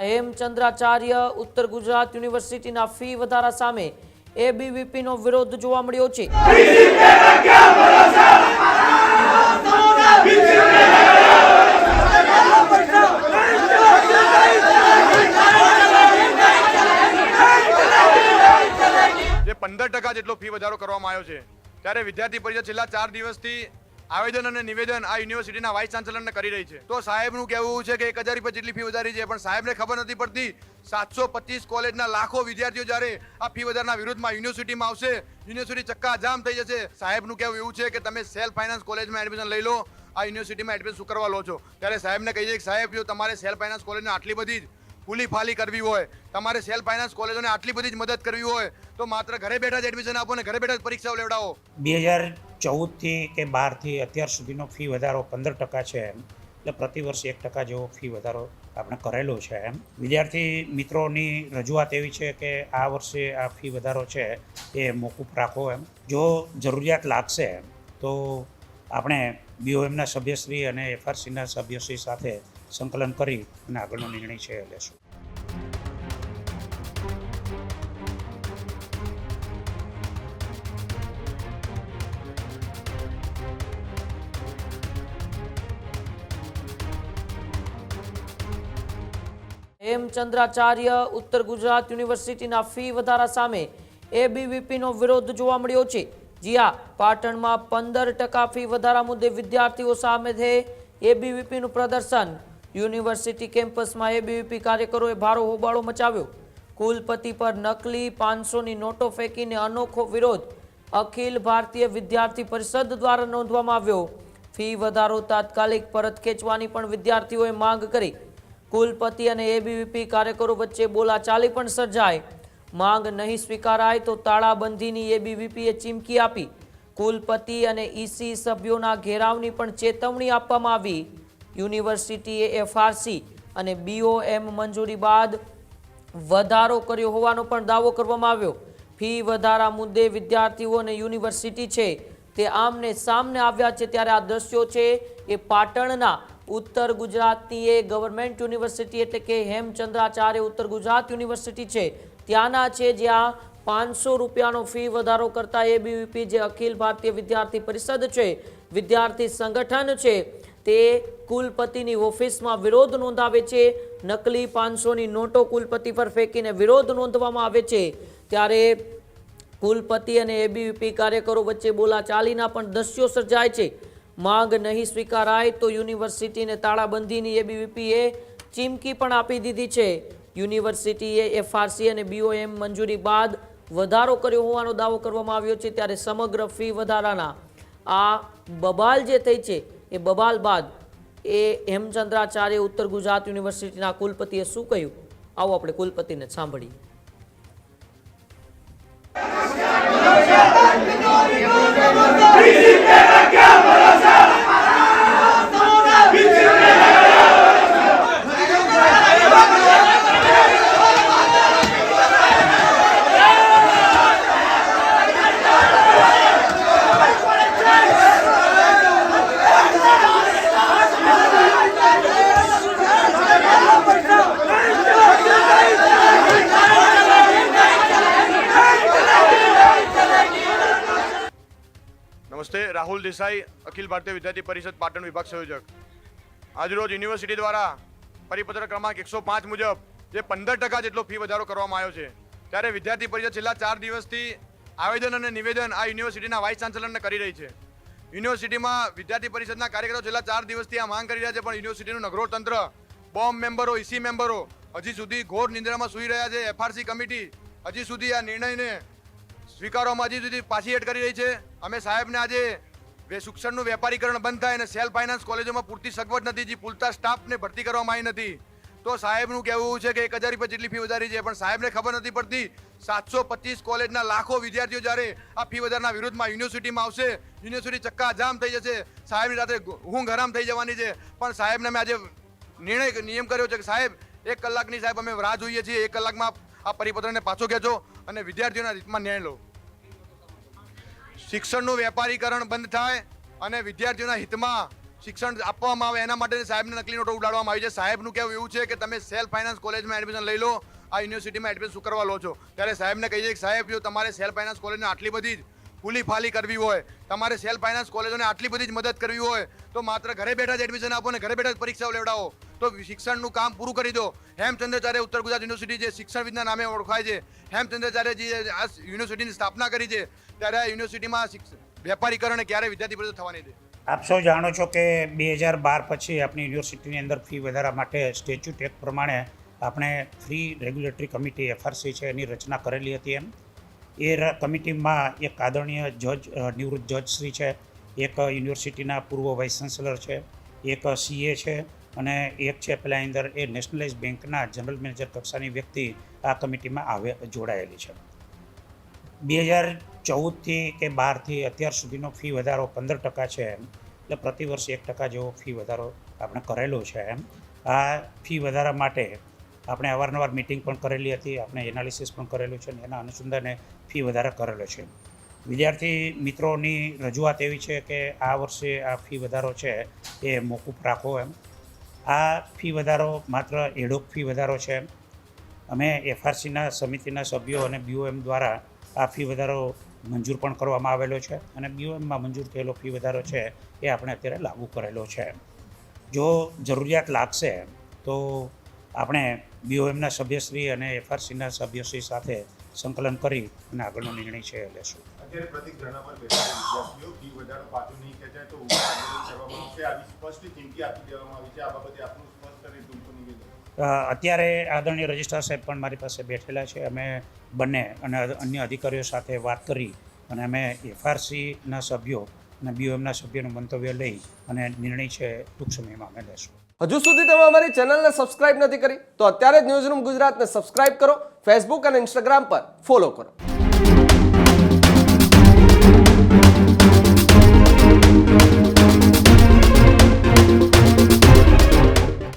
હેમચંદ્રાચાર્ય ઉત્તર ગુજરાત યુનિવર્સિટીના ફી વધારા સામે એબીવીપીનો વિરોધ જોવા મળ્યો છે। જે 15% જેટલો ફી વધારો કરવામાં આવ્યો છે ત્યારે વિદ્યાર્થી પરિષદ છેલ્લા 4 દિવસથી આવેદન અને નિવેદન આ યુનિવર્સિટીના વાઇસ ચાન્સેલરને કરી રહી છે। તો સાહેબનું કહેવું છે કે 1000 રૂપિયા જેટલી ફી વધારી છે, પણ સાહેબને ખબર નથી પડતી 725 કોલેજના લાખો વિદ્યાર્થીઓ જ્યારે આ ફી વધારના વિરુદ્ધમાં યુનિવર્સિટીમાં આવશે, યુનિવર્સિટી ચક્કાજામ થઈ જશે। સાહેબનું કહેવું એવું છે કે તમે સેલ્ફ ફાઇનાન્સ કોલેજમાં એડમિશન લઈ લો, આ યુનિવર્સિટીમાં એડમિશન શું કરવા લો છો? ત્યારે સાહેબને કહીએ કે સાહેબ, જો તમારે સેલ્ફ ફાઇનાન્સ કોલેજને આટલી બધી ફૂલી ફાલી કરવી હોય, તમારે સેલ્ફ ફાઇનાન્સ કોલેજોને આટલી બધી જ મદદ કરવી હોય તો માત્ર ઘરે બેઠા જ એડમિશન આપો ને ઘરે બેઠા જ પરીક્ષાઓ લેવડાવો। 2014થી કે 12થી અત્યાર સુધીનો ફી વધારો 15% છે એટલે પ્રતિવર્ષ 1% જેવો ફી વધારો આપણે કરેલો છે। વિદ્યાર્થી મિત્રોની રજૂઆત એવી છે કે આ વર્ષે આ ફી વધારો છે એ મોકૂફ રાખો। જો જરૂરિયાત લાગશે તો આપણે બીઓએમના સભ્યશ્રી અને એફઆરસીના સભ્યશ્રી સાથે સંકલન કરી અને આગળનો નિર્ણય છે લેશું। હેમચંદ્રાચાર્ય ઉત્તર ગુજરાત યુનિવર્સિટીના ફી વધારા સામે એબીવીપીનો વિરોધ જોવા મળ્યો છે। જી હા, પાટણમાં 15% ફી વધારા મુદ્દે વિદ્યાર્થીઓ સામે એબીવીપીનું પ્રદર્શન। યુનિવર્સિટી કેમ્પસમાં એબીવીપી કાર્યકરોએ ભારો હોબાળો મચાવ્યો। કુલપતિ પર નકલી 500ની નોટો ફેંકીને અનોખો વિરોધ અખિલ ભારતીય વિદ્યાર્થી પરિષદ દ્વારા નોંધવામાં આવ્યો। ફી વધારો તાત્કાલિક પરત ખેંચવાની પણ વિદ્યાર્થીઓએ માંગ કરી। કુલપતિ અને એબીવીપી કાર્યકરો વચ્ચે બોલાચાલી પણ સર્જાઈ। માંગ નહીં સ્વીકારાય તો તાળાબંધીની એબીવીપીએ ચીમકી આપી। કુલપતિ અને ઈસી સભ્યોના ઘેરાવની પણ ચેતવણી આપવામાં આવી। યુનિવર્સિટીએ એફઆરસી અને બીઓએમ મંજૂરી બાદ વધારો કર્યો હોવાનો પણ દાવો કરવામાં આવ્યો। ફી વધારા મુદ્દે વિદ્યાર્થીઓ અને યુનિવર્સિટી છે તે આમને સામને આવ્યા છે। ત્યારે આ દ્રશ્યો છે એ પાટણના ઉત્તર ગુજરાતની એ ગવર્મેન્ટ યુનિવર્સિટી એટલે કે હેમચંદ્રાચાર્ય ઉત્તર ગુજરાત યુનિવર્સિટી છે ત્યાંના છે, જ્યાં 500 રૂપિયાનો ફી વધારો કરતા એબીવીપી જે અખિલ ભારતીય વિદ્યાર્થી પરિષદ છે, વિદ્યાર્થી સંગઠન છે, તે કુલપતિની ઓફિસમાં વિરોધ નોંધાવે છે। નકલી 500ની નોટો કુલપતિ પર ફેંકીને વિરોધ નોંધવામાં આવે છે। ત્યારે કુલપતિ અને એબીવીપી કાર્યકરો વચ્ચે બોલાચાલીના પણ દ્રશ્યો સર્જાય છે। માંગ નહીં સ્વીકારાય તો યુનિવર્સિટીને તાળાબંધીની એબીવીપીએ ચીમકી પણ આપી દીધી છે। યુનિવર્સિટીએ એફઆરસી અને બીઓએમ મંજૂરી બાદ વધારો કર્યો હોવાનો દાવો કરવામાં આવ્યો છે। ત્યારે સમગ્ર ફી વધારાના આ બબાલ જે થઈ છે એ બબાલ બાદ એ હેમચંદ્રાચાર્ય ઉત્તર ગુજરાત યુનિવર્સિટીના કુલપતિએ શું કહ્યું, આવો આપણે કુલપતિને સાંભળીએ। નમસ્તે, રાહુલ દેસાઈ, અખિલ ભારતીય વિદ્યાર્થી પરિષદ પાટણ વિભાગ સંયોજક। આજરોજ યુનિવર્સિટી દ્વારા પરિપત્ર ક્રમાંક 105 મુજબ જે 15% જેટલો ફી વધારો કરવામાં આવ્યો છે ત્યારે વિદ્યાર્થી પરિષદ છેલ્લા 4 દિવસથી આવેદન અને નિવેદન આ યુનિવર્સિટીના વાઇસ ચાન્સેલરને કરી રહી છે। યુનિવર્સિટીમાં વિદ્યાર્થી પરિષદના કાર્યકરો છેલ્લા 4 દિવસથી આ માંગ કરી રહ્યા છે, પણ યુનિવર્સિટીનું નગરોળ તંત્ર, બોમ્બ મેમ્બરો, ઈસી મેમ્બરો હજી સુધી ઘોર નિંદ્રામાં સૂઈ રહ્યા છે। એફઆરસી કમિટી હજી સુધી આ નિર્ણયને સ્વીકારવામાં હજી સુધી પાછી હેઠ કરી રહી છે। અમે સાહેબને આજે શિક્ષણનું વેપારીકરણ બંધ થાય અને સેલ્ફ ફાઇનાન્સ કોલેજોમાં પૂરતી સગવડ નથી, જે પૂરતા સ્ટાફને ભરતી કરવામાં આવી નથી, તો સાહેબનું કહેવું છે કે 1000 રૂપિયા જેટલી ફી વધારી છે, પણ સાહેબને ખબર નથી પડતી 725 કોલેજના લાખો વિદ્યાર્થીઓ જ્યારે આ ફી વધારના વિરુદ્ધમાં યુનિવર્સિટીમાં આવશે, યુનિવર્સિટી ચક્કાજામ થઈ જશે, સાહેબની રાત્રે ઊંઘ હરામ થઈ જવાની છે। પણ સાહેબને અમે આજે નિયમ કર્યો છે કે સાહેબ 1 કલાકની સાહેબ અમે રાહ જોઈએ છીએ, 1 કલાકમાં આ પરિપત્રને પાછો ખેંચો અને વિદ્યાર્થીઓના હિતમાં ન્યાય લો। શિક્ષણનું વેપારીકરણ બંધ થાય અને વિદ્યાર્થીઓના હિતમાં શિક્ષણ આપવામાં આવે એના માટે સાહેબને નકલી નોટો ઉડાડવામાં આવી છે. સાહેબનું કહેવું એવું છે કે તમે સેલ્ફ ફાઇનાન્સ કોલેજમાં એડમિશન લઈ લો, આ યુનિવર્સિટીમાં એડમિશન શું કરવા લો છો? ત્યારે સાહેબને કહીએ કે સાહેબ જો તમારે સેલ્ફ ફાઇનાન્સ કોલેજને આટલી બધી જ ફૂલી ફાલી કરવી હોય, તમારે સેલ્ફ ફાઇનાન્સ કોલેજોને આટલી બધી જ મદદ કરવી હોય તો માત્ર ઘરે બેઠા જ એડમિશન આપો ને ઘરે બેઠા જ પરીક્ષાઓ લેવડાવો, તો શિક્ષણનું કામ પૂરું કરી દો. હેમચંદ્રાચાર્ય ઉત્તર ગુજરાત યુનિવર્સિટી જે શિક્ષણ વિદના નામે ઓળખાય છે, હેમચંદ્રાચાર્યજી આ યુનિવર્સિટીની સ્થાપના કરી છે, ત્યારે આ યુનિવર્સિટીમાં વેપારીકરણ ક્યારે વિદ્યાર્થી પરિષદ થવાની છે? આપ સૌ જાણો છો કે 2012 પછી આપણી યુનિવર્સિટીની અંદર ફી વધારા માટે સ્ટેચ્યુટ એક્ટ પ્રમાણે આપણે ફ્રી રેગ્યુલેટરી કમિટી FRC છે એની રચના કરેલી હતી. એ કમિટીમાં એક આદરણીય જજ નિવૃત્ત જજશ્રી છે, એક યુનિવર્સિટીના પૂર્વ વાઇસ ચાન્સલર છે, એક CA છે અને એક છે પેલા અંદર એ નેશનલાઇઝ બેંકના જનરલ મેનેજર કક્ષાની વ્યક્તિ આ કમિટીમાં જોડાયેલી છે. 2014થી કે 12થી અત્યાર સુધીનો ફી વધારો 15% છે, એટલે પ્રતિ વર્ષ 1% જેવો ફી વધારો આપણે કરેલો છે. આ ફી વધારા માટે આપણે અવારનવાર મિટિંગ પણ કરેલી હતી, આપણે એનાલિસિસ પણ કરેલું છે અને એના અનુસંધાને ફી વધારો કરેલો છે. વિદ્યાર્થી મિત્રોની રજૂઆત એવી છે કે આ વર્ષે આ ફી વધારો છે એ મોકૂફ રાખો એમ. આ ફી વધારો માત્ર એડોક ફી વધારો છે. અમે FRCના સમિતિના સભ્યો અને BOM દ્વારા આ ફી વધારો મંજૂર પણ કરવામાં આવેલો છે અને BOMમાં મંજૂર થયેલો ફી વધારો છે એ આપણે અત્યારે લાગુ કરેલો છે. જો જરૂરિયાત લાગશે તો આપણે BOMના સભ્યશ્રી અને FRCના સભ્યશ્રી સાથે સંકલન કરી અને આગળનો નિર્ણય છે એ લેશું. અત્યારે પ્રતિક ધરણા પર બેઠેલા વિદ્યાર્થીઓ ફી વધારો પાછું નહીં ખેંચાય તો ઉગ્ર આંદોલન કરવામાં આવશે, આવી સ્પષ્ટ ચીમકી આપી દેવામાં આવી છે. આ બાબતે આપનું સ્પષ્ટ અને ટૂંકું નિવેદન. અત્યારે આદરણીય રજિસ્ટ્રાર સાહેબ પણ મારી પાસે બેઠેલા છે. અમે બંને અને અન્ય અધિકારીઓ સાથે વાત કરી અને અમે FRCના સભ્યો અને BOMના સભ્યોનું મંતવ્ય લઈ અને નિર્ણય છે ટૂંક સમયમાં અમે લેશું. હજુ સુધી તમે અમારી ચેનલને સબસ્ક્રાઇબ નથી કરી તો અત્યારે જ ન્યૂઝરૂમ ગુજરાતને સબસ્ક્રાઇબ કરો, ફેસબુક અને ઇન્સ્ટાગ્રામ પર ફોલો કરો.